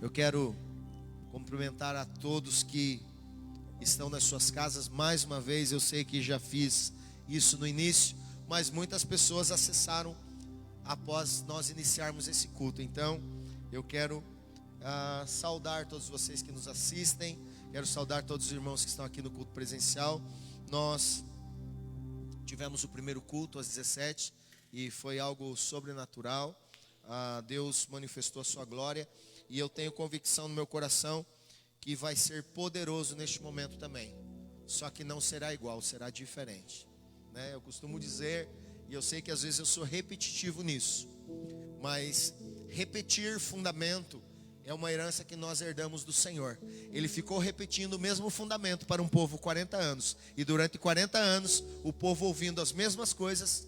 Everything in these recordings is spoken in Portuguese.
Eu quero cumprimentar a todos que estão nas suas casas. Mais uma vez, eu sei que já fiz isso no início, mas muitas pessoas acessaram após nós iniciarmos esse culto. Então, eu quero saudar todos vocês que nos assistem. Quero saudar todos os irmãos que estão aqui no culto presencial. Nós tivemos o primeiro culto às 17 e foi algo sobrenatural. Deus manifestou a sua glória e eu tenho convicção no meu coração que vai ser poderoso neste momento também. Só que não será igual, será diferente, né? Eu costumo dizer, e eu sei que às vezes eu sou repetitivo nisso, mas repetir fundamento é uma herança que nós herdamos do Senhor. Ele ficou repetindo o mesmo fundamento para um povo 40 anos. E durante 40 anos, o povo ouvindo as mesmas coisas,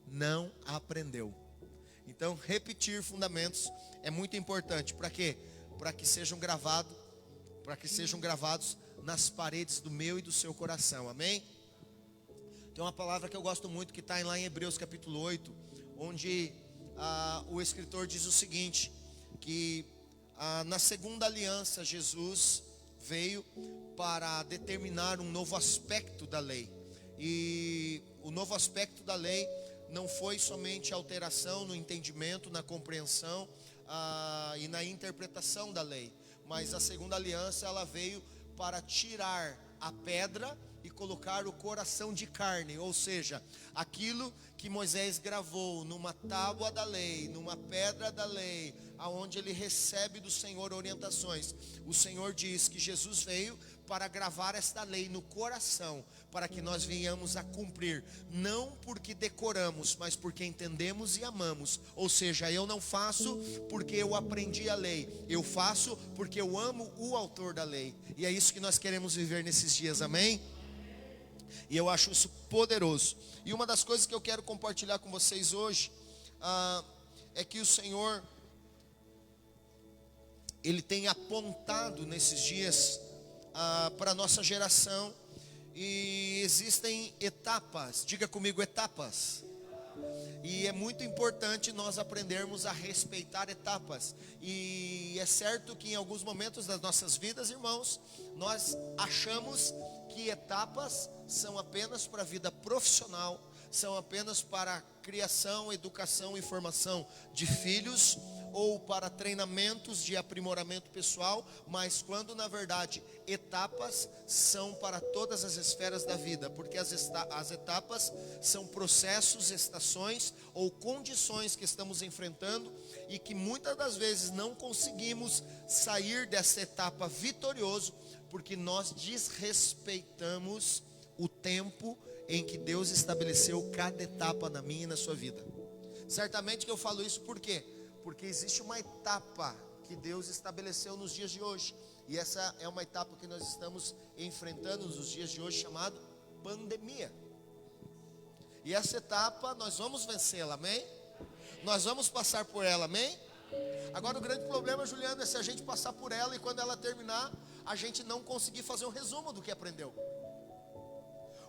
não aprendeu. Então, repetir fundamentos é muito importante. Para quê? Para que sejam gravados nas paredes do meu e do seu coração. Amém? Tem uma palavra que eu gosto muito que está lá em Hebreus capítulo 8, onde o escritor diz o seguinte, que na segunda aliança Jesus veio para determinar um novo aspecto da lei. E o novo aspecto da lei não foi somente alteração no entendimento, na compreensão e na interpretação da lei, mas a segunda aliança ela veio para tirar a pedra e colocar o coração de carne, ou seja, aquilo que Moisés gravou numa tábua da lei, numa pedra da lei, aonde ele recebe do Senhor orientações. O Senhor diz que Jesus veio para gravar esta lei no coração, para que nós venhamos a cumprir, não porque decoramos, mas porque entendemos e amamos. Ou seja, eu não faço porque eu aprendi a lei, eu faço porque eu amo o autor da lei. E é isso que nós queremos viver nesses dias, amém? E eu acho isso poderoso. E uma das coisas que eu quero compartilhar com vocês hoje é que o Senhor, Ele tem apontado nesses dias para a nossa geração. E existem etapas, diga comigo, etapas. E é muito importante nós aprendermos a respeitar etapas. E é certo que em alguns momentos das nossas vidas, irmãos, nós achamos que etapas são apenas para a vida profissional, são apenas para a criação, educação e formação de filhos, ou para treinamentos de aprimoramento pessoal, mas quando na verdade etapas são para todas as esferas da vida, porque as etapas são processos, estações ou condições que estamos enfrentando e que muitas das vezes não conseguimos sair dessa etapa vitorioso, porque nós desrespeitamos o tempo em que Deus estabeleceu cada etapa na minha e na sua vida. Certamente que eu falo isso por quê? Porque existe uma etapa que Deus estabeleceu nos dias de hoje. E essa é uma etapa que nós estamos enfrentando nos dias de hoje, chamado pandemia. E essa etapa nós vamos vencê-la, amém? Nós vamos passar por ela, amém? Agora o grande problema, Juliano, é se a gente passar por ela e quando ela terminar, a gente não conseguir fazer um resumo do que aprendeu.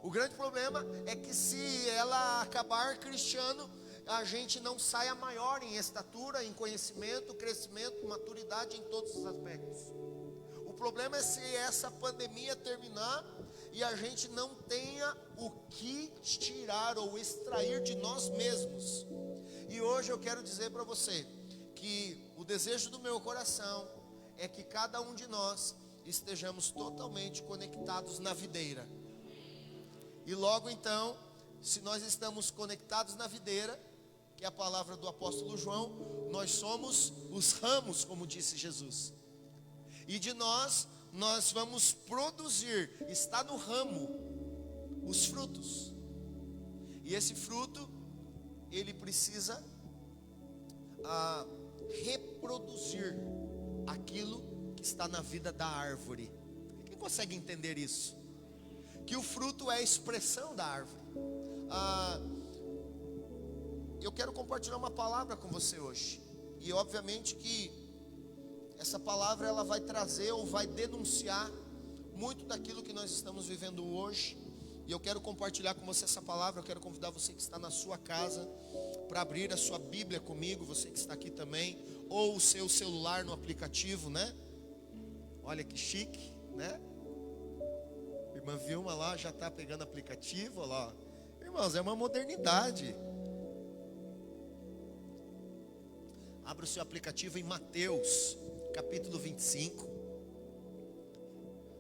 O grande problema é que se ela acabar, Cristiano, a gente não saia maior em estatura, em conhecimento, crescimento, maturidade em todos os aspectos. O problema é se essa pandemia terminar e a gente não tenha o que tirar ou extrair de nós mesmos. E hoje eu quero dizer para você que o desejo do meu coração é que cada um de nós estejamos totalmente conectados na videira. E logo então, se nós estamos conectados na videira, que é a palavra do apóstolo João, nós somos os ramos, como disse Jesus. E de nós vamos produzir, está no ramo, os frutos. E esse fruto, ele precisa reproduzir aquilo que está na vida da árvore. Quem consegue entender isso? Que o fruto é a expressão da árvore. Eu quero compartilhar uma palavra com você hoje. E obviamente que essa palavra ela vai trazer ou vai denunciar muito daquilo que nós estamos vivendo hoje. E eu quero compartilhar com você essa palavra. Eu quero convidar você que está na sua casa para abrir a sua Bíblia comigo, você que está aqui também, ou o seu celular no aplicativo, né? Olha que chique, né? Irmã Vilma lá já está pegando aplicativo, olha lá. Irmãos, é uma modernidade. Abra o seu aplicativo em Mateus, capítulo 25.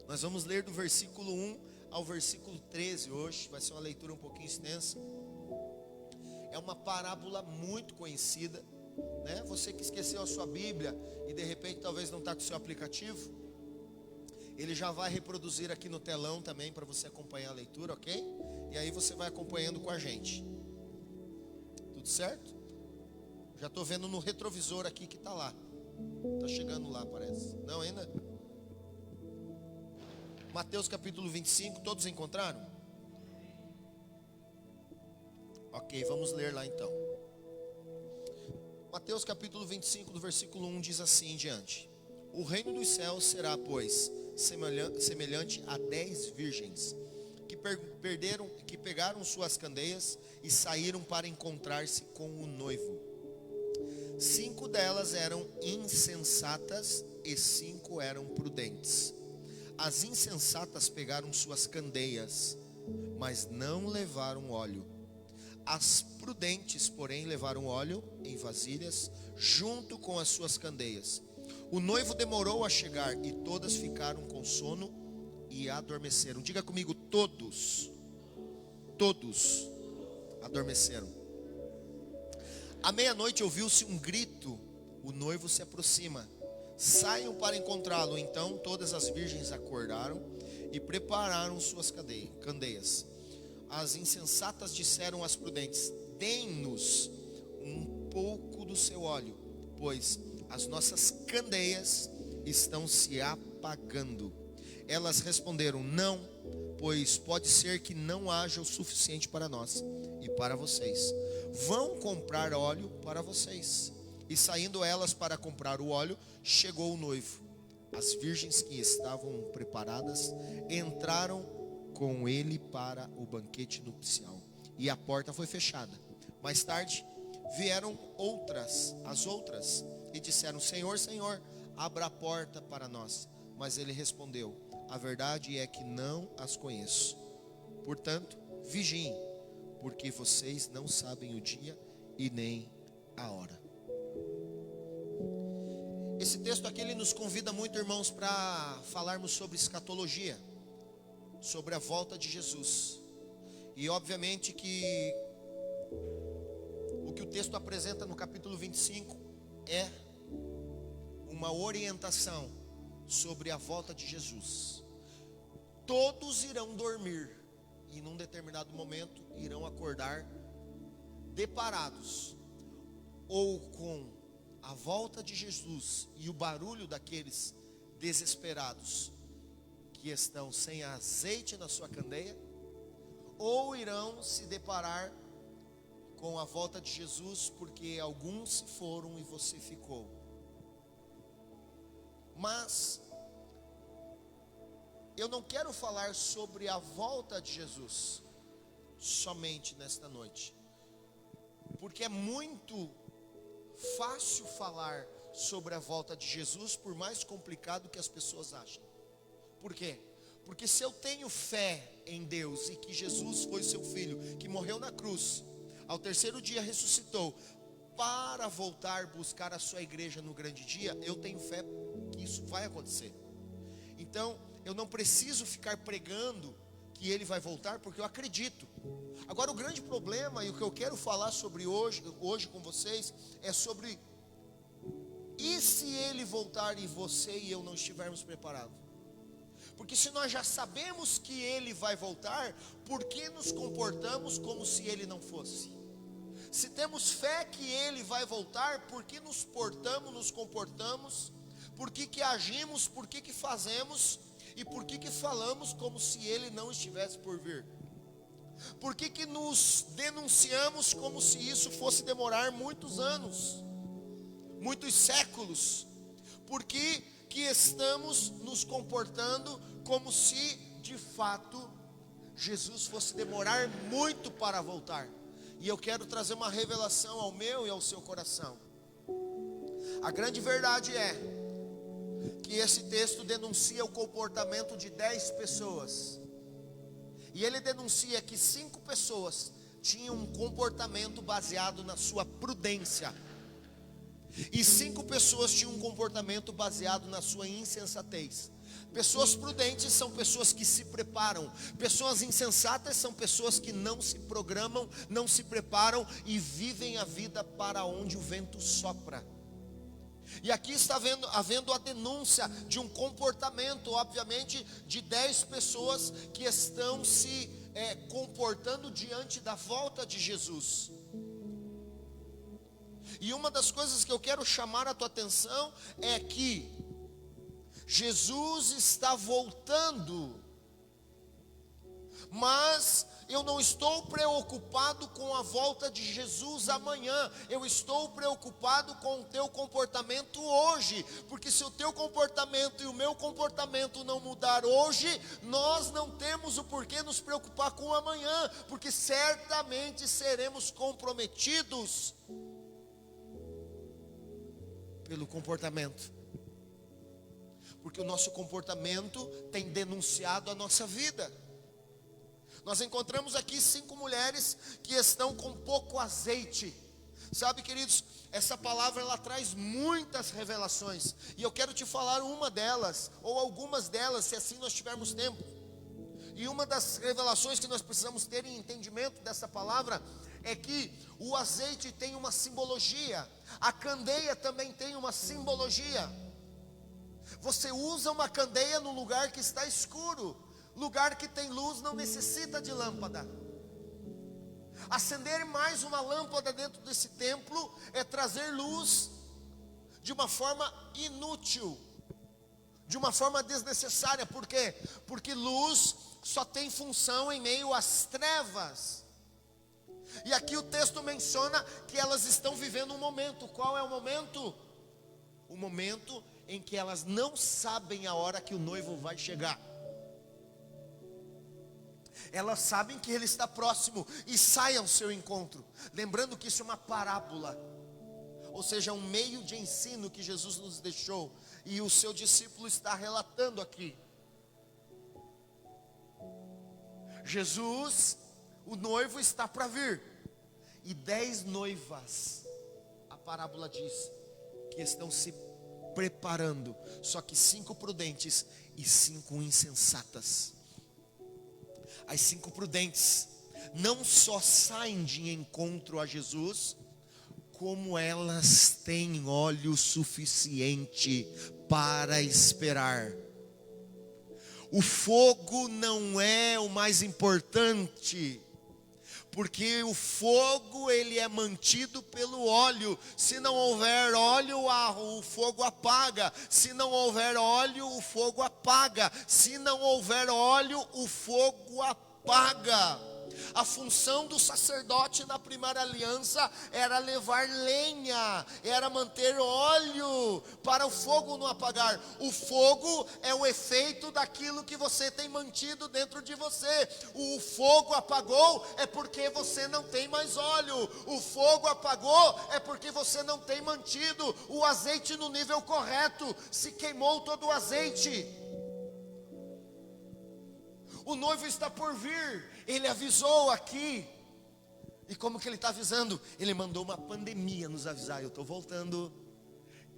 Nós vamos ler do versículo 1 ao versículo 13 hoje. Vai ser uma leitura um pouquinho extensa. É uma parábola muito conhecida, né? Você que esqueceu a sua Bíblia e de repente talvez não está com o seu aplicativo, ele já vai reproduzir aqui no telão também para você acompanhar a leitura, ok? E aí você vai acompanhando com a gente. Tudo certo? Já estou vendo no retrovisor aqui que está lá. Está chegando lá, parece. Não ainda? Mateus capítulo 25, todos encontraram? Ok, vamos ler lá então. Mateus capítulo 25, do versículo 1 diz assim em diante: O reino dos céus será, pois, semelhante a 10 virgens que pegaram suas candeias e saíram para encontrar-se com o noivo. 5 delas eram insensatas e 5 eram prudentes. As insensatas pegaram suas candeias, mas não levaram óleo. As prudentes, porém, levaram óleo em vasilhas, junto com as suas candeias. O noivo demorou a chegar, e todas ficaram com sono e adormeceram. Diga comigo, todos adormeceram. À meia-noite ouviu-se um grito: o noivo se aproxima, saiam para encontrá-lo. Então todas as virgens acordaram e prepararam suas candeias. As insensatas disseram às prudentes: deem-nos um pouco do seu óleo, pois as nossas candeias estão se apagando. Elas responderam: não, pois pode ser que não haja o suficiente para nós e para vocês. Vão comprar óleo para vocês. E saindo elas para comprar o óleo, chegou o noivo. As virgens que estavam preparadas entraram com ele para o banquete nupcial, e a porta foi fechada. Mais tarde vieram as outras, e disseram: Senhor, Senhor, abra a porta para nós. Mas ele respondeu: a verdade é que não as conheço. Portanto, vigiem, porque vocês não sabem o dia e nem a hora. Esse texto aqui ele nos convida muito, irmãos, para falarmos sobre escatologia, sobre a volta de Jesus. E obviamente que o que o texto apresenta no capítulo 25 é uma orientação sobre a volta de Jesus. Todos irão dormir e num determinado momento irão acordar deparados ou com a volta de Jesus e o barulho daqueles desesperados que estão sem azeite na sua candeia, ou irão se deparar com a volta de Jesus porque alguns se foram e você ficou. Mas eu não quero falar sobre a volta de Jesus somente nesta noite, porque é muito fácil falar sobre a volta de Jesus, por mais complicado que as pessoas achem. Por quê? Porque se eu tenho fé em Deus e que Jesus foi seu filho, que morreu na cruz, ao terceiro dia ressuscitou, para voltar buscar a sua igreja no grande dia, eu tenho fé que isso vai acontecer. Então, eu não preciso ficar pregando que ele vai voltar, porque eu acredito. Agora, o grande problema, e o que eu quero falar sobre hoje com vocês, é sobre: e se ele voltar e você e eu não estivermos preparados? Porque se nós já sabemos que ele vai voltar, por que nos comportamos como se ele não fosse? Se temos fé que ele vai voltar, por que nos comportamos, por que agimos, por que fazemos e por que falamos como se ele não estivesse por vir? Por que nos denunciamos como se isso fosse demorar muitos anos, muitos séculos? Por que estamos nos comportando como se de fato Jesus fosse demorar muito para voltar? E eu quero trazer uma revelação ao meu e ao seu coração. A grande verdade é que esse texto denuncia o comportamento de 10 pessoas. E ele denuncia que 5 pessoas tinham um comportamento baseado na sua prudência. E 5 pessoas tinham um comportamento baseado na sua insensatez. Pessoas prudentes são pessoas que se preparam. Pessoas insensatas são pessoas que não se programam, não se preparam e vivem a vida para onde o vento sopra. E aqui está havendo a denúncia de um comportamento, obviamente, de 10 pessoas que estão se comportando diante da volta de Jesus. E uma das coisas que eu quero chamar a tua atenção é que Jesus está voltando, mas eu não estou preocupado com a volta de Jesus amanhã, eu estou preocupado com o teu comportamento hoje, porque se o teu comportamento e o meu comportamento não mudar hoje, nós não temos o porquê nos preocupar com o amanhã, porque certamente seremos comprometidos pelo comportamento, porque o nosso comportamento tem denunciado a nossa vida. Nós encontramos aqui 5 mulheres que estão com pouco azeite. Sabe, queridos, essa palavra ela traz muitas revelações, e eu quero te falar uma delas, ou algumas delas, se assim nós tivermos tempo. E uma das revelações que nós precisamos ter em entendimento dessa palavra é que o azeite tem uma simbologia, a candeia também tem uma simbologia. Você usa uma candeia no lugar que está escuro. Lugar que tem luz não necessita de lâmpada. Acender mais uma lâmpada dentro desse templo é trazer luz de uma forma inútil, de uma forma desnecessária. Por quê? Porque luz só tem função em meio às trevas. E aqui o texto menciona que elas estão vivendo um momento. Qual é o momento? O momento em que elas não sabem a hora que o noivo vai chegar. Elas sabem que ele está próximo e saem ao seu encontro. Lembrando que isso é uma parábola, ou seja, um meio de ensino que Jesus nos deixou, e o seu discípulo está relatando aqui. Jesus, o noivo está para vir, e 10 noivas, a parábola diz, que estão se preparando, só que 5 prudentes e 5 insensatas. As 5 prudentes não só saem de encontro a Jesus, como elas têm óleo suficiente para esperar. O fogo não é o mais importante, porque o fogo ele é mantido pelo óleo. Se não houver óleo, o fogo apaga. Se não houver óleo, o fogo apaga. Se não houver óleo, o fogo apaga. A função do sacerdote na primeira aliança era levar lenha, era manter óleo para o fogo não apagar. O fogo é o efeito daquilo que você tem mantido dentro de você. O fogo apagou é porque você não tem mais óleo. O fogo apagou é porque você não tem mantido o azeite no nível correto. Se queimou todo o azeite. O noivo está por vir. Ele avisou aqui. E como que ele está avisando? Ele mandou uma pandemia nos avisar. Eu estou voltando.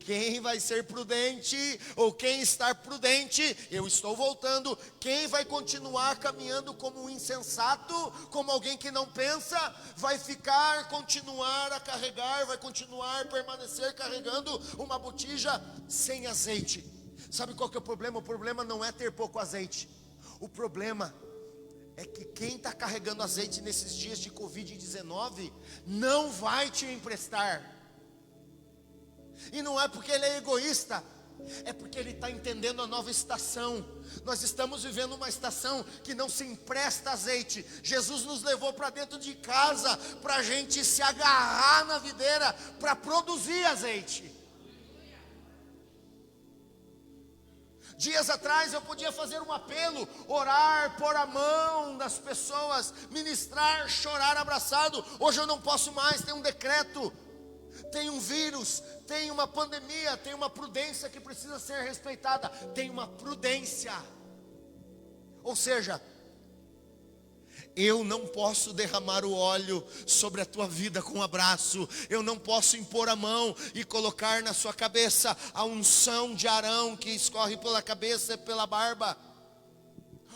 Quem vai ser prudente? Ou quem está prudente? Eu estou voltando. Quem vai continuar caminhando como um insensato? Como alguém que não pensa? Vai continuar a carregar, vai continuar, permanecer carregando uma botija sem azeite. Sabe qual que é o problema? O problema não é ter pouco azeite. O problema é que quem está carregando azeite nesses dias de Covid-19 não vai te emprestar. E não é porque ele é egoísta, é porque ele está entendendo a nova estação. Nós estamos vivendo uma estação que não se empresta azeite. Jesus nos levou para dentro de casa para a gente se agarrar na videira para produzir azeite. Dias atrás eu podia fazer um apelo, orar, pôr a mão nas pessoas, ministrar, chorar abraçado. Hoje eu não posso mais, tem um decreto. tem um vírus, tem uma pandemia, tem uma prudência que precisa ser respeitada, tem uma prudência. Ou seja, eu não posso derramar o óleo sobre a tua vida com um abraço. Eu não posso impor a mão e colocar na sua cabeça a unção de Arão que escorre pela cabeça e pela barba.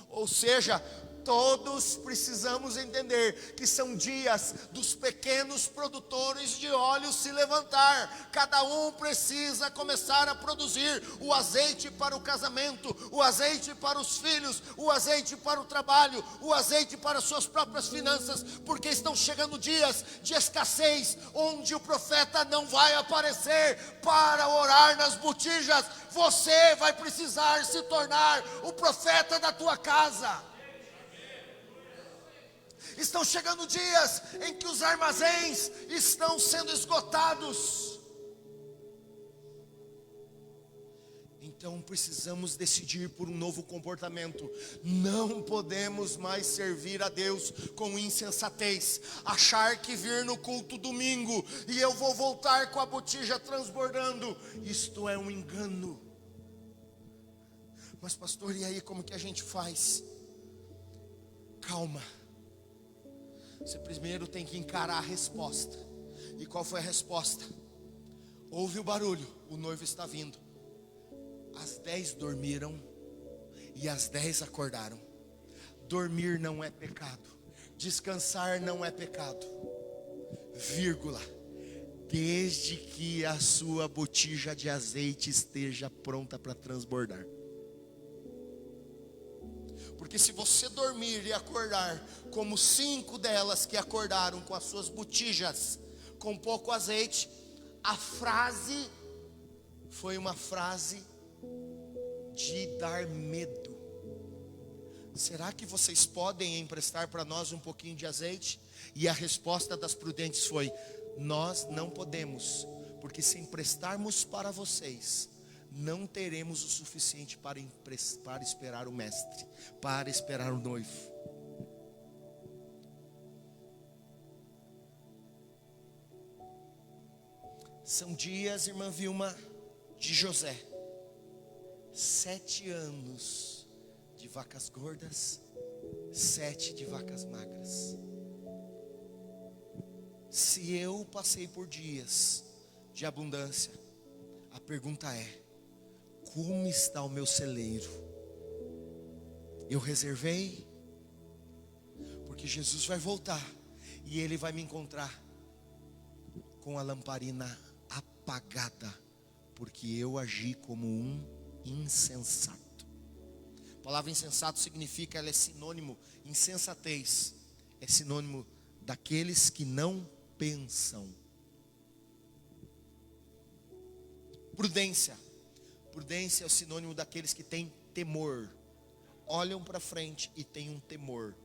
Ou seja, todos precisamos entender que são dias dos pequenos produtores de óleo se levantar. Cada um precisa começar a produzir o azeite para o casamento, o azeite para os filhos, o azeite para o trabalho, o azeite para suas próprias finanças, porque estão chegando dias de escassez, onde o profeta não vai aparecer para orar nas botijas. Você vai precisar se tornar o profeta da tua casa. Estão chegando dias em que os armazéns estão sendo esgotados. Então precisamos decidir por um novo comportamento. Não podemos mais servir a Deus com insensatez. Achar que vir no culto domingo e eu vou voltar com a botija transbordando. Isto é um engano. Mas pastor, e aí como que a gente faz? Calma. Você primeiro tem que encarar a resposta. E qual foi a resposta? Houve o barulho, o noivo está vindo. As 10 dormiram e as 10 acordaram. Dormir não é pecado, descansar não é pecado, vírgula, desde que a sua botija de azeite esteja pronta para transbordar. Porque se você dormir e acordar como 5 delas que acordaram com as suas botijas com pouco azeite, a frase foi uma frase de dar medo. Será que vocês podem emprestar para nós um pouquinho de azeite? E a resposta das prudentes foi: nós não podemos, porque se emprestarmos para vocês, não teremos o suficiente para esperar o mestre, para esperar o noivo. São dias, irmã Vilma, de José. 7 anos de vacas gordas, 7 de vacas magras. Se eu passei por dias de abundância, a pergunta é: como está o meu celeiro? Eu reservei? Porque Jesus vai voltar e Ele vai me encontrar com a lamparina apagada, porque eu agi como um insensato. A palavra insensato significa, ela é sinônimo, insensatez é sinônimo daqueles que não pensam. Prudência é o sinônimo daqueles que têm temor, olham para frente e têm um temor.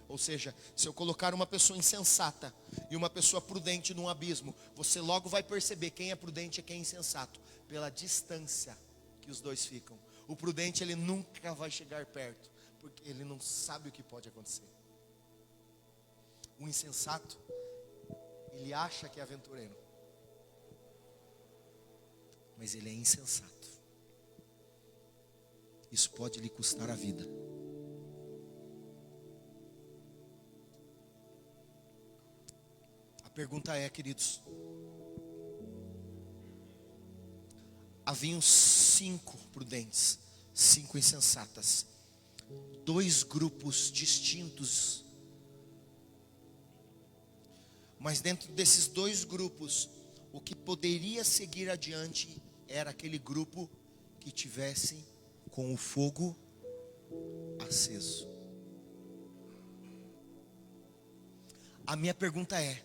Ou seja, se eu colocar uma pessoa insensata e uma pessoa prudente num abismo, você logo vai perceber quem é prudente e quem é insensato, pela distância que os dois ficam. O prudente, ele nunca vai chegar perto, porque ele não sabe o que pode acontecer. O insensato, ele acha que é aventureiro, mas ele é insensato. Isso pode lhe custar a vida. A pergunta é, queridos, haviam 5 prudentes, 5 insensatas, 2 grupos distintos. Mas dentro desses 2 grupos, o que poderia seguir adiante era aquele grupo que tivesse com o fogo aceso. A minha pergunta é: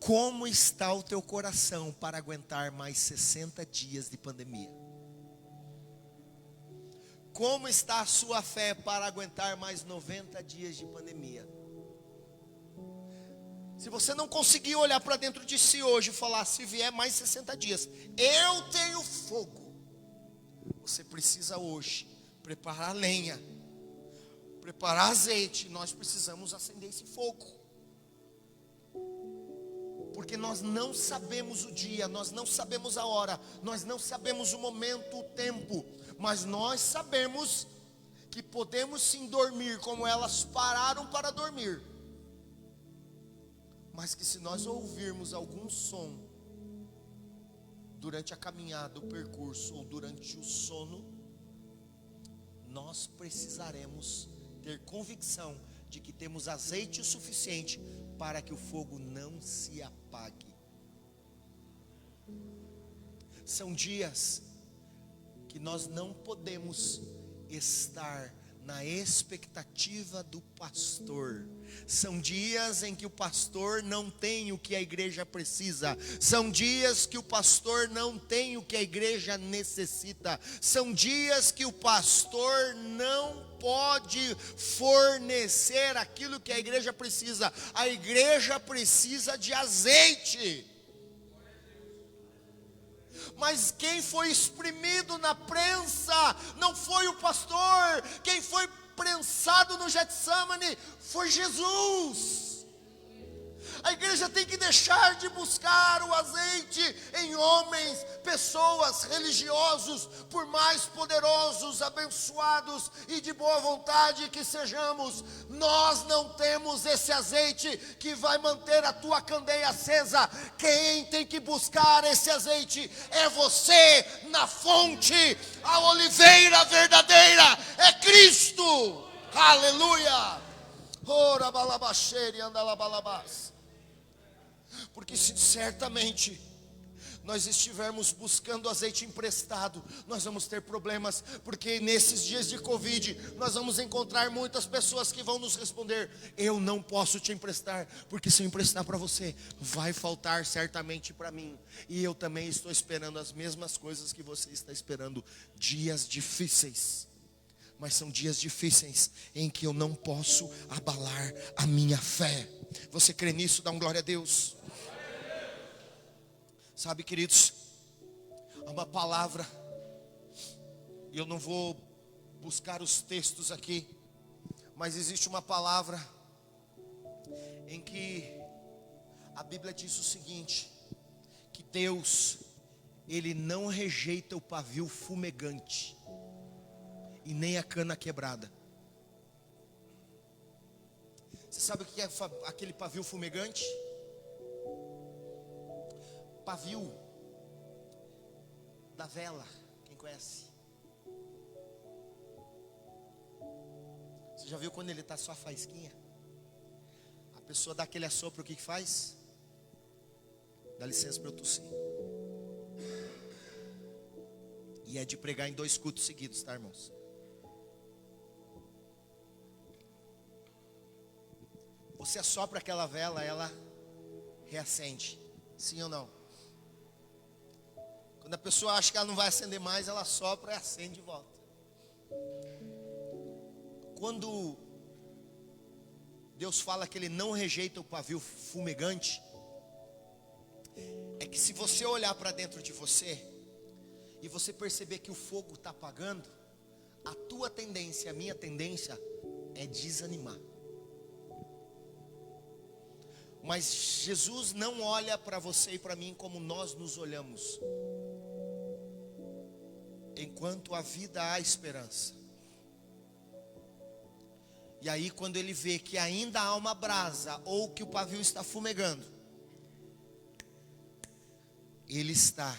como está o teu coração para aguentar mais 60 dias de pandemia? Como está a sua fé para aguentar mais 90 dias de pandemia? Se você não conseguir olhar para dentro de si hoje e falar: se vier mais 60 dias, eu tenho fogo. Você precisa hoje preparar lenha, preparar azeite. Nós precisamos acender esse fogo. Porque nós não sabemos o dia, nós não sabemos a hora, nós não sabemos o momento, o tempo, mas nós sabemos que podemos sim dormir como elas pararam para dormir, mas que se nós ouvirmos algum som durante a caminhada, o percurso ou durante o sono, nós precisaremos ter convicção de que temos azeite o suficiente para que o fogo não se apague. São dias que nós não podemos estar na expectativa do pastor. São dias em que o pastor não tem o que a igreja precisa. São dias que o pastor não tem o que a igreja necessita. São dias que o pastor não pode fornecer aquilo que a igreja precisa. A igreja precisa de azeite. Mas quem foi espremido na prensa não foi o pastor. Quem foi prensado no Getsemane foi Jesus. A igreja tem que deixar de buscar o azeite em homens, pessoas, religiosos, por mais poderosos, abençoados e de boa vontade que sejamos. Nós não temos esse azeite que vai manter a tua candeia acesa. Quem tem que buscar esse azeite é você, na fonte, a oliveira verdadeira é Cristo. Aleluia! Ora balabaxere andalabalabás. Porque se certamente nós estivermos buscando azeite emprestado, nós vamos ter problemas, porque nesses dias de Covid, nós vamos encontrar muitas pessoas que vão nos responder: eu não posso te emprestar, porque se eu emprestar para você, vai faltar certamente para mim, e eu também estou esperando as mesmas coisas que você está esperando. Dias difíceis, mas são dias difíceis em que eu não posso abalar a minha fé. Você crê nisso? Dá um glória a Deus. Sabe, queridos, há uma palavra, e eu não vou buscar os textos aqui, mas existe uma palavra em que a Bíblia diz o seguinte: que Deus, Ele não rejeita o pavio fumegante e nem a cana quebrada. Você sabe o que é aquele pavio fumegante? Pavio da vela, quem conhece? Você já viu quando ele está só a faísquinha? A pessoa dá aquele assopro, o que faz? Dá licença para eu tossir. E é de pregar em 2 cultos seguidos, tá, irmãos? Você assopra aquela vela, ela reacende. Sim ou não? Quando a pessoa acha que ela não vai acender mais, ela sopra e acende de volta. Quando Deus fala que Ele não rejeita o pavio fumegante, é que se você olhar para dentro de você e você perceber que o fogo está apagando, a tua tendência, a minha tendência é desanimar. Mas Jesus não olha para você e para mim como nós nos olhamos. Enquanto há vida, há esperança. E aí quando Ele vê que ainda há uma brasa, ou que o pavio está fumegando, Ele está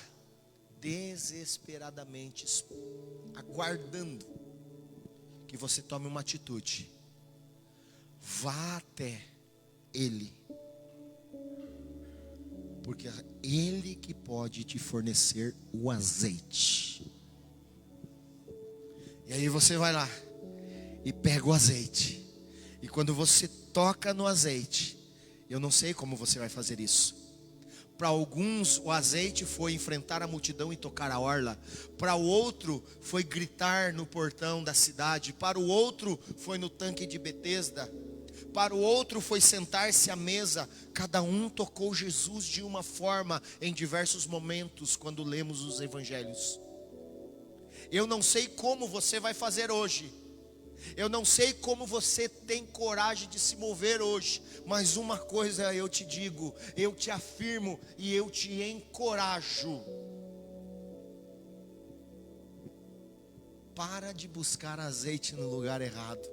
desesperadamente aguardando que você tome uma atitude. Vá até Ele, porque é Ele que pode te fornecer o azeite. E aí você vai lá e pega o azeite. E quando você toca no azeite, eu não sei como você vai fazer isso. Para alguns o azeite foi enfrentar a multidão e tocar a orla. Para o outro foi gritar no portão da cidade. Para o outro foi no tanque de Betesda. Para o outro foi sentar-se à mesa. Cada um tocou Jesus de uma forma em diversos momentos quando lemos os evangelhos. Eu não sei como você vai fazer hoje, Eu não sei como você tem coragem de se mover hoje, mas uma coisa eu te digo, eu te afirmo e eu te encorajo. Para de buscar azeite no lugar errado,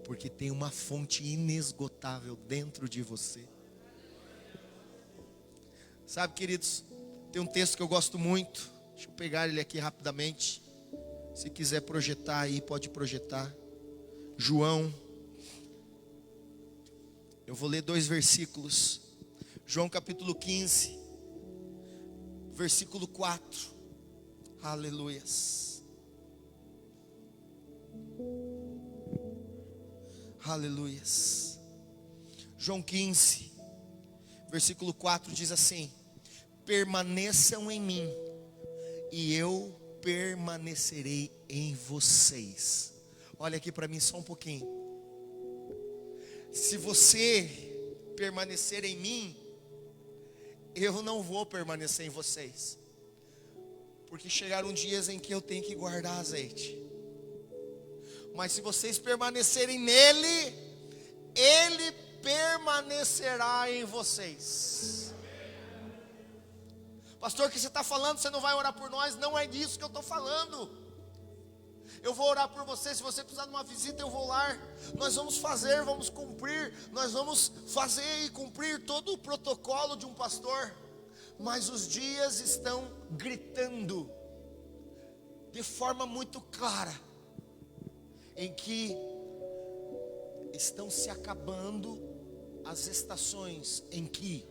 porque tem uma fonte inesgotável dentro de você. Sabe, queridos, tem um texto que eu gosto muito. Deixa eu pegar ele aqui rapidamente. Se quiser projetar aí, pode projetar. João. Eu vou ler 2 versículos. João capítulo 15, versículo 4. Aleluias. Aleluias. João 15, versículo 4 diz assim: permaneçam em mim, e eu permanecerei em vocês. Olha aqui para mim só um pouquinho. Se você permanecer em mim, eu não vou permanecer em vocês, porque chegaram dias em que eu tenho que guardar azeite. Mas se vocês permanecerem nele, ele permanecerá em vocês. Pastor, o que você está falando? Você não vai orar por nós? Não é disso que eu estou falando. Eu vou orar por você. Se você precisar de uma visita, eu vou lá. Nós vamos fazer, vamos cumprir. Nós vamos fazer e cumprir todo o protocolo de um pastor. Mas os dias estão gritando de forma muito clara, em que estão se acabando as estações em que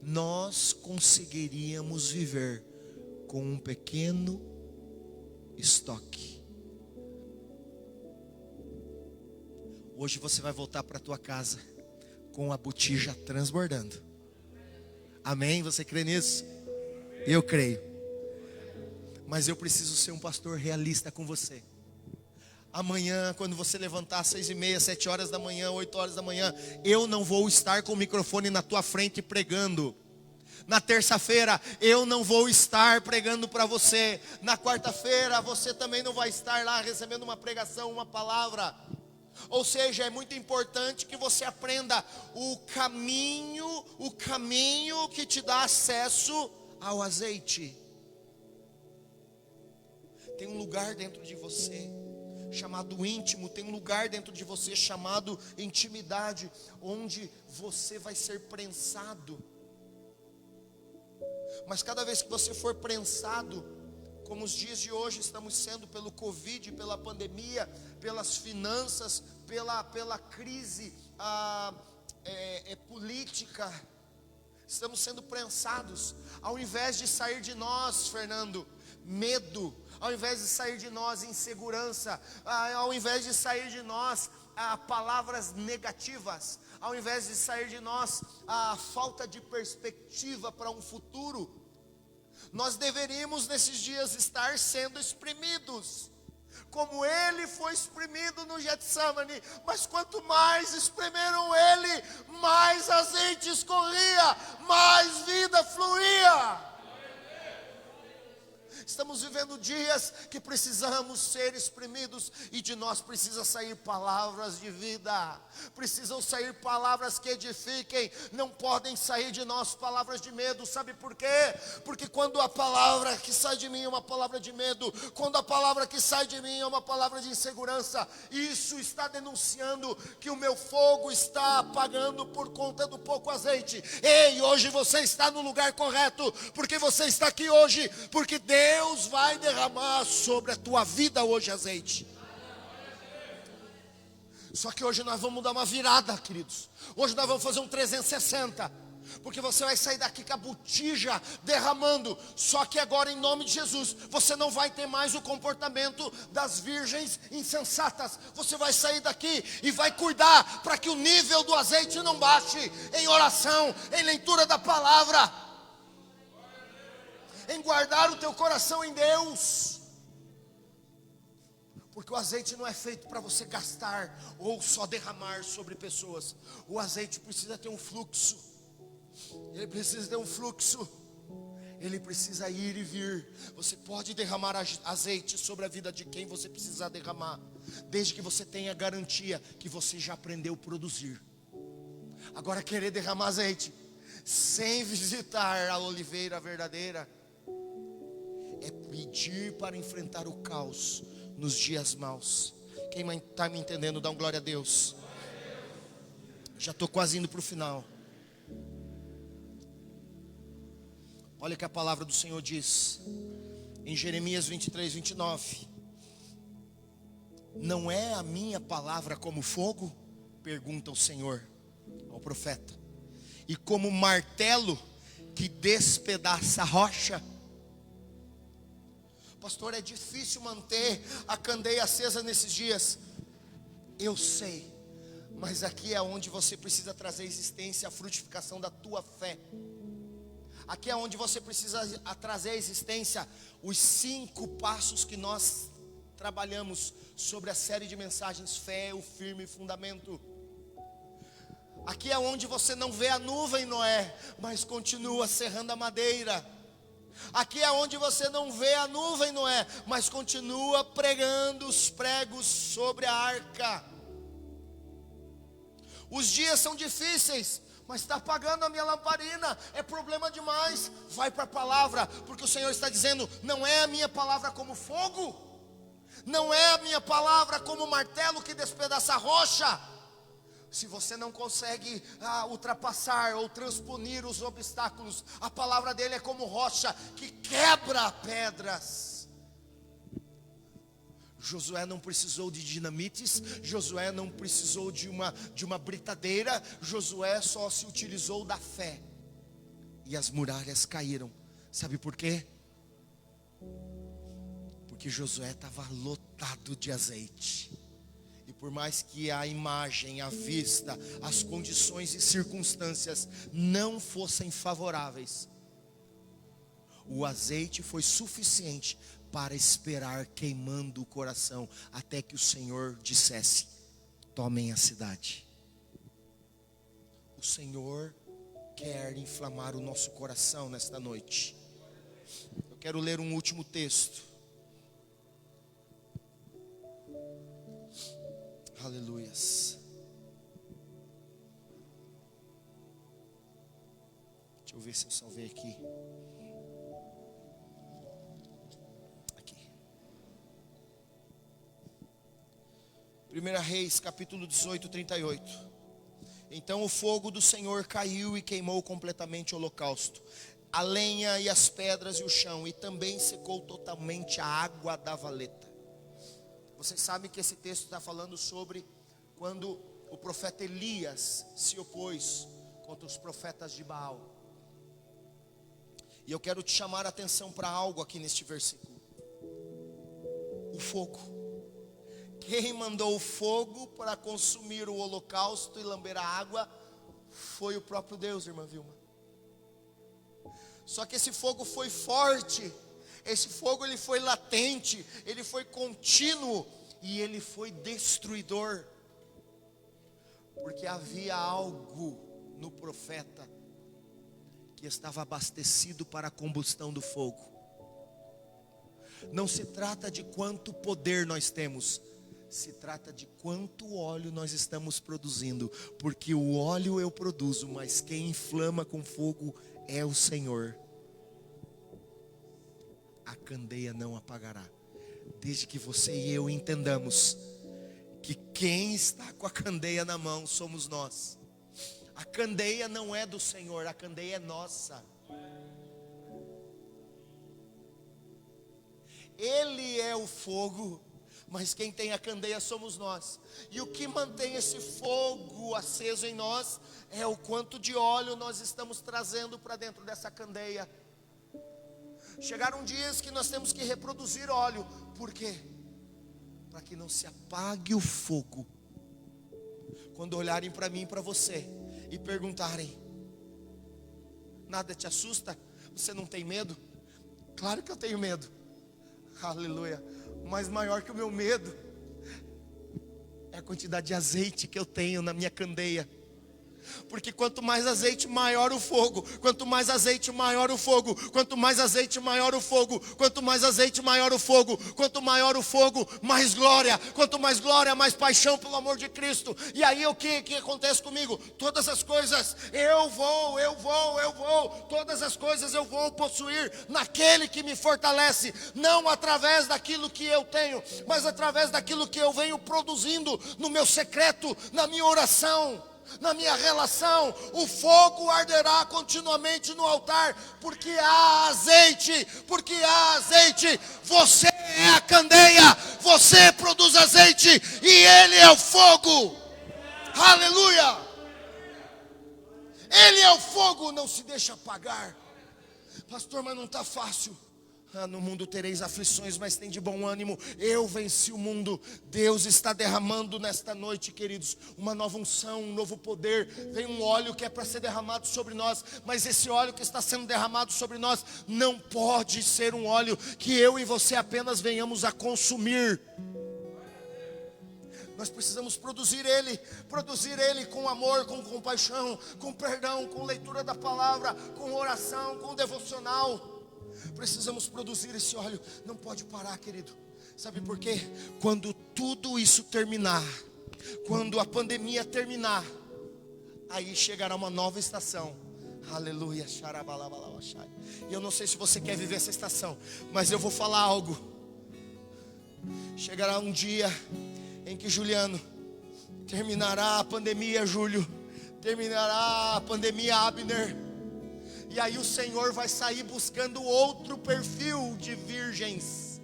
nós conseguiríamos viver com um pequeno estoque. Hoje você vai voltar para a tua casa com a botija transbordando. Amém? Você crê nisso? Eu creio. Mas eu preciso ser um pastor realista com você. Amanhã, quando você levantar às 6h30, 7 horas da manhã, 8 horas da manhã, eu não vou estar com o microfone na tua frente pregando. Na terça-feira, eu não vou estar pregando para você. Na quarta-feira, você também não vai estar lá recebendo uma pregação, uma palavra. Ou seja, é muito importante que você aprenda o caminho que te dá acesso ao azeite. Tem um lugar dentro de você chamado íntimo, tem um lugar dentro de você chamado intimidade, onde você vai ser prensado. Mas cada vez que você for prensado, como os dias de hoje estamos sendo pelo Covid, pela pandemia, pelas finanças, pela crise política, estamos sendo prensados. Ao invés de sair de nós, Fernando, medo, ao invés de sair de nós insegurança, ao invés de sair de nós palavras negativas, ao invés de sair de nós a falta de perspectiva para um futuro, nós deveríamos nesses dias estar sendo exprimidos, como ele foi exprimido no Getsemane. Mas quanto mais espremeram ele, mais azeite escorria, mais vida fluía. Estamos vivendo dias que precisamos ser exprimidos, e de nós precisa sair palavras de vida, precisam sair palavras que edifiquem, não podem sair de nós palavras de medo. Sabe por quê? Porque quando a palavra que sai de mim é uma palavra de medo, quando a palavra que sai de mim é uma palavra de insegurança, isso está denunciando que o meu fogo está apagando por conta do pouco azeite. Ei, hoje você está no lugar correto, porque você está aqui hoje, porque Deus vai derramar sobre a tua vida hoje azeite. Só que hoje nós vamos dar uma virada, queridos. Hoje nós vamos fazer um 360. Porque você vai sair daqui com a botija derramando. Só que agora, em nome de Jesus, você não vai ter mais o comportamento das virgens insensatas. Você vai sair daqui e vai cuidar para que o nível do azeite não baixe. Em oração, em leitura da palavra, em guardar o teu coração em Deus. Porque o azeite não é feito para você gastar ou só derramar sobre pessoas. O azeite precisa ter um fluxo. Ele precisa ter um fluxo. Ele precisa ir e vir. Você pode derramar azeite sobre a vida de quem você precisar derramar, desde que você tenha garantia que você já aprendeu a produzir. Agora, querer derramar azeite sem visitar a oliveira verdadeira é pedir para enfrentar o caos nos dias maus. Quem está me entendendo, dá um glória a Deus. Já estou quase indo para o final. Olha o que a palavra do Senhor diz em Jeremias 23, 29. Não é a minha palavra como fogo? Pergunta o Senhor ao profeta. E como martelo que despedaça a rocha? Pastor, é difícil manter a candeia acesa nesses dias. Eu sei, mas aqui é onde você precisa trazer à existência a frutificação da tua fé. Aqui é onde você precisa trazer à existência os 5 passos que nós trabalhamos sobre a série de mensagens Fé, o firme fundamento. Aqui é onde você não vê a nuvem, Noé, mas continua serrando a madeira. Aqui é onde você não vê a nuvem, Noé, mas continua pregando os pregos sobre a arca. Os dias são difíceis, mas está apagando a minha lamparina, é problema demais. Vai para a palavra, porque o Senhor está dizendo: não é a minha palavra como fogo, não é a minha palavra como martelo que despedaça a rocha. Se você não consegue ultrapassar ou transponir os obstáculos, a palavra dele é como rocha que quebra pedras. Josué não precisou de dinamites, Josué não precisou de uma britadeira, Josué só se utilizou da fé. E as muralhas caíram. Sabe por quê? Porque Josué estava lotado de azeite. E por mais que a imagem, a vista, as condições e circunstâncias não fossem favoráveis, o azeite foi suficiente para esperar queimando o coração, até que o Senhor dissesse: tomem a cidade. O Senhor quer inflamar o nosso coração nesta noite. Eu quero ler um último texto. Aleluias. Deixa eu ver se eu salvei aqui. Aqui. 1 Reis, capítulo 18, 38. Então o fogo do Senhor caiu e queimou completamente o holocausto, a lenha e as pedras e o chão, e também secou totalmente a água da valeta. Vocês sabem que esse texto está falando sobre quando o profeta Elias se opôs contra os profetas de Baal. E eu quero te chamar a atenção para algo aqui neste versículo. O fogo. Quem mandou o fogo para consumir o holocausto e lamber a água foi o próprio Deus, irmã Vilma. Só que esse fogo foi forte. Esse fogo ele foi latente, ele foi contínuo e ele foi destruidor. Porque havia algo no profeta que estava abastecido para a combustão do fogo. Não se trata de quanto poder nós temos, se trata de quanto óleo nós estamos produzindo. Porque o óleo eu produzo, mas quem inflama com fogo é o Senhor. A candeia não apagará, desde que você e eu entendamos que quem está com a candeia na mão somos nós. A candeia não é do Senhor, a candeia é nossa. Ele é o fogo, mas quem tem a candeia somos nós. E o que mantém esse fogo aceso em nós é o quanto de óleo nós estamos trazendo para dentro dessa candeia. Chegaram dias que nós temos que reproduzir óleo. Por quê? Para que não se apague o fogo. Quando olharem para mim e para você e perguntarem: nada te assusta? Você não tem medo? Claro que eu tenho medo. Aleluia. Mas maior que o meu medo é a quantidade de azeite que eu tenho na minha candeia. Porque quanto mais azeite, maior o fogo. Quanto mais azeite, maior o fogo. Quanto mais azeite, maior o fogo. Quanto mais azeite, maior o fogo. Quanto maior o fogo, mais glória. Quanto mais glória, mais paixão pelo amor de Cristo. E aí o que acontece comigo? Todas as coisas eu vou. Todas as coisas eu vou possuir naquele que me fortalece. Não através daquilo que eu tenho, mas através daquilo que eu venho produzindo no meu secreto, na minha oração, na minha relação. O fogo arderá continuamente no altar, porque há azeite, você é a candeia, você produz azeite e Ele é o fogo. Aleluia! Ele é o fogo, não se deixa apagar. Pastor, mas não está fácil. No mundo tereis aflições, mas tem de bom ânimo. Eu venci o mundo. Deus está derramando nesta noite, queridos, uma nova unção, um novo poder. Vem um óleo que é para ser derramado sobre nós, mas esse óleo que está sendo derramado sobre nós não pode ser um óleo que eu e você apenas venhamos a consumir. Nós precisamos produzir Ele com amor, com compaixão, com perdão, com leitura da palavra, com oração, com devocional. Precisamos produzir esse óleo. Não pode parar, querido. Sabe por quê? Quando tudo isso terminar, quando a pandemia terminar, aí chegará uma nova estação. Aleluia. E eu não sei se você quer viver essa estação, mas eu vou falar algo. Chegará um dia em que, Juliano, terminará a pandemia, Júlio, terminará a pandemia, Abner. E aí o Senhor vai sair buscando outro perfil de virgens.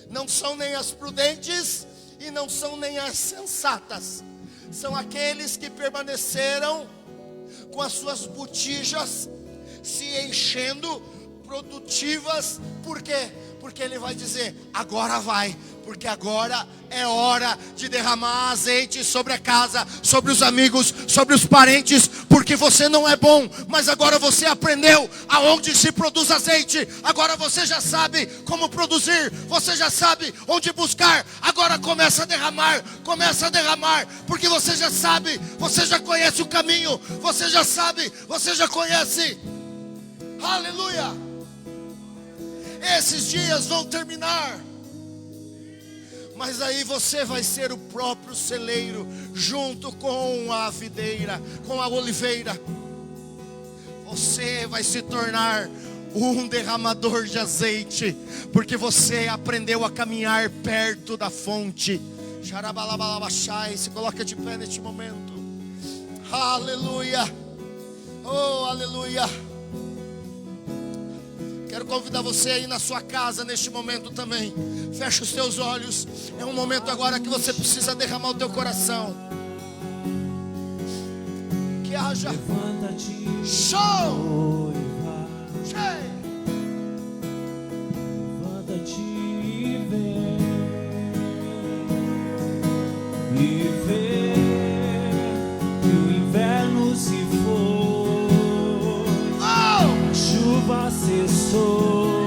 Não são nem as prudentes e não são nem as sensatas. São aqueles que permaneceram com as suas botijas se enchendo, produtivas. Por quê? Porque Ele vai dizer, agora vai. Porque agora é hora de derramar azeite sobre a casa, sobre os amigos, sobre os parentes. Porque você não é bom, mas agora você aprendeu aonde se produz azeite. Agora você já sabe como produzir, você já sabe onde buscar. Agora começa a derramar, porque você já sabe, você já conhece o caminho, você já sabe, você já conhece. Aleluia! Esses dias vão terminar, mas aí você vai ser o próprio celeiro, junto com a videira, com a oliveira. Você vai se tornar um derramador de azeite, porque você aprendeu a caminhar perto da fonte. Se coloca de pé neste momento. Aleluia. Oh, aleluia. Quero convidar você aí na sua casa neste momento também. Feche os seus olhos. É um momento agora que você precisa derramar o teu coração. Que haja show. Levanta-te e vê que o inverno se foi, a chuva cessou,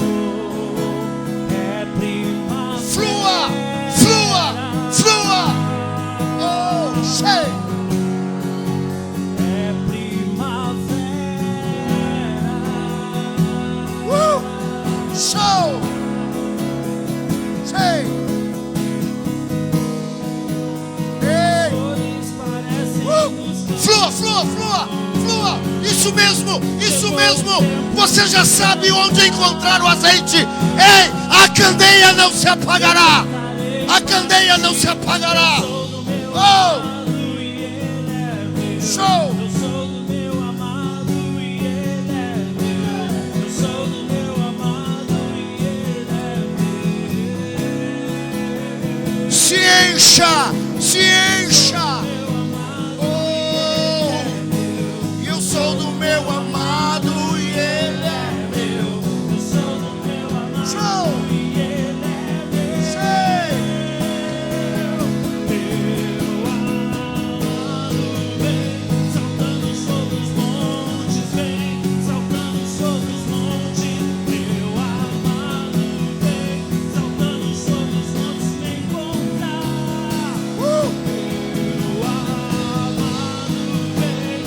é primavera. Flua. Oh, cheio. É primavera. Show. Cheio. Flores parecem Flua. Isso mesmo. Você já sabe onde encontrar o azeite. Ei, a candeia não se apagará. Oh, show. Eu sou do meu amado e ele é meu. Eu sou do meu amado e ele é meu. Se encha. Oh, eu sou do meu amado e ele é meu. Eu sou do meu amado Show. e ele é meu. Sei. Meu amado vem saltando sobre os montes, Meu amado vem saltando sobre os montes me encontrar. Meu amado vem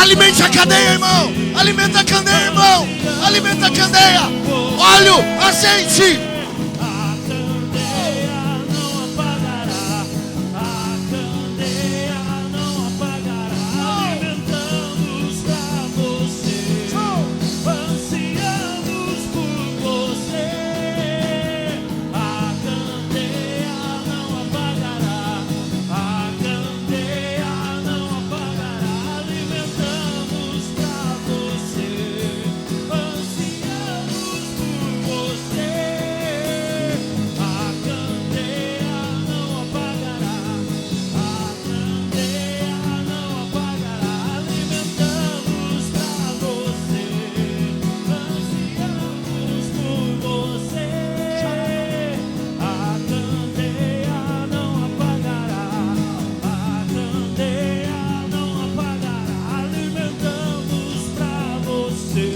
Alimente a cadeia, irmão. Alimenta a cadeia, irmão. Alimenta a cadeia. Óleo, azeite. A candeia não apagará. A candeia não apagará. Alimentamos pra você. Ansiamos por você. A candeia não apagará. A candeia não apagará. Alimentamos pra você. Ansiamos por você. A candeia não apagará. A candeia não apagará. Alimentamos pra você. Ansiamos por você. A candeia não apagará. A candeia não apagará. Alimentamos pra você.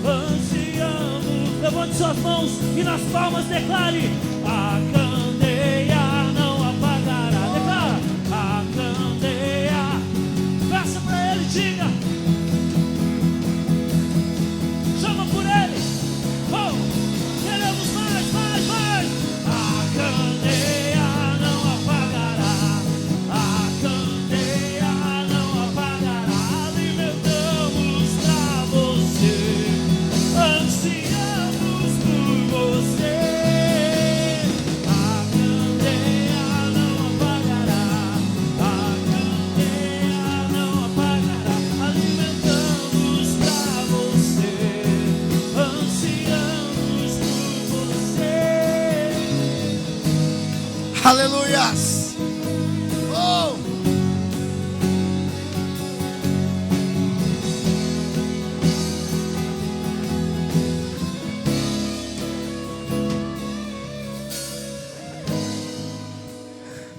Ansiamos. Levante suas mãos e nas palmas declare: a candeia não apagará. Declara: a candeia. Peça pra ele, diga. Chama por ele. Oh, queremos mais, mais, mais. A candeia não apagará. A candeia não apagará. Alimentamos pra você. Ansiamos por você. A candeia não apagará. A candeia não apagará. Alimentamos pra você. Ansiamos por você. Aleluias. Oh.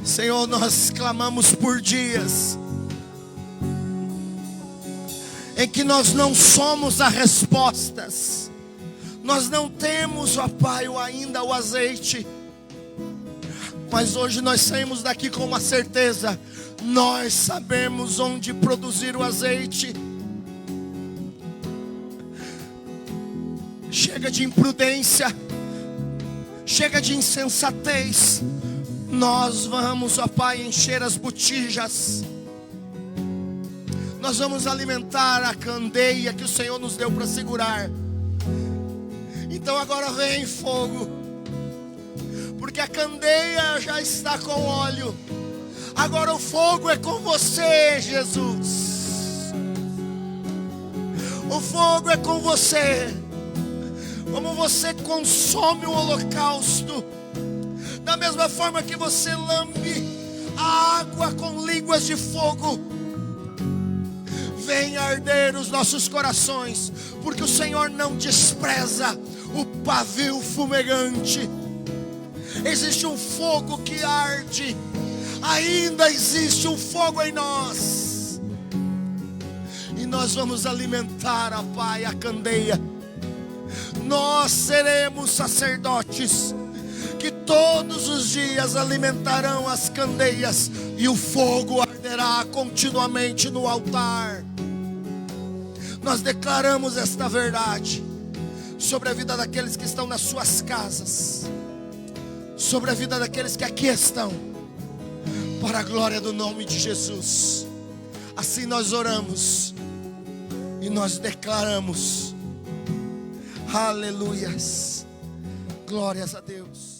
Senhor, nós clamamos por dias em que nós não somos as respostas. Nós não temos, ó Pai, ainda o azeite. Mas hoje nós saímos daqui com uma certeza. Nós sabemos onde produzir o azeite. Chega de imprudência. Chega de insensatez. Nós vamos, ó Pai, encher as botijas. Nós vamos alimentar a candeia que o Senhor nos deu para segurar. Então agora vem fogo, porque a candeia já está com óleo. Agora o fogo é com você, Jesus. O fogo é com você. Como você consome o holocausto, da mesma forma que você lambe a água com línguas de fogo, vem arder os nossos corações, porque o Senhor não despreza o pavio fumegante. Existe um fogo que arde, ainda existe um fogo em nós, e nós vamos alimentar, ó Pai, a candeia. Nós seremos sacerdotes que todos os dias alimentarão as candeias, e o fogo arderá continuamente no altar. Nós declaramos esta verdade sobre a vida daqueles que estão nas suas casas, sobre a vida daqueles que aqui estão, para a glória do nome de Jesus. Assim nós oramos e nós declaramos. Aleluias. Glórias a Deus.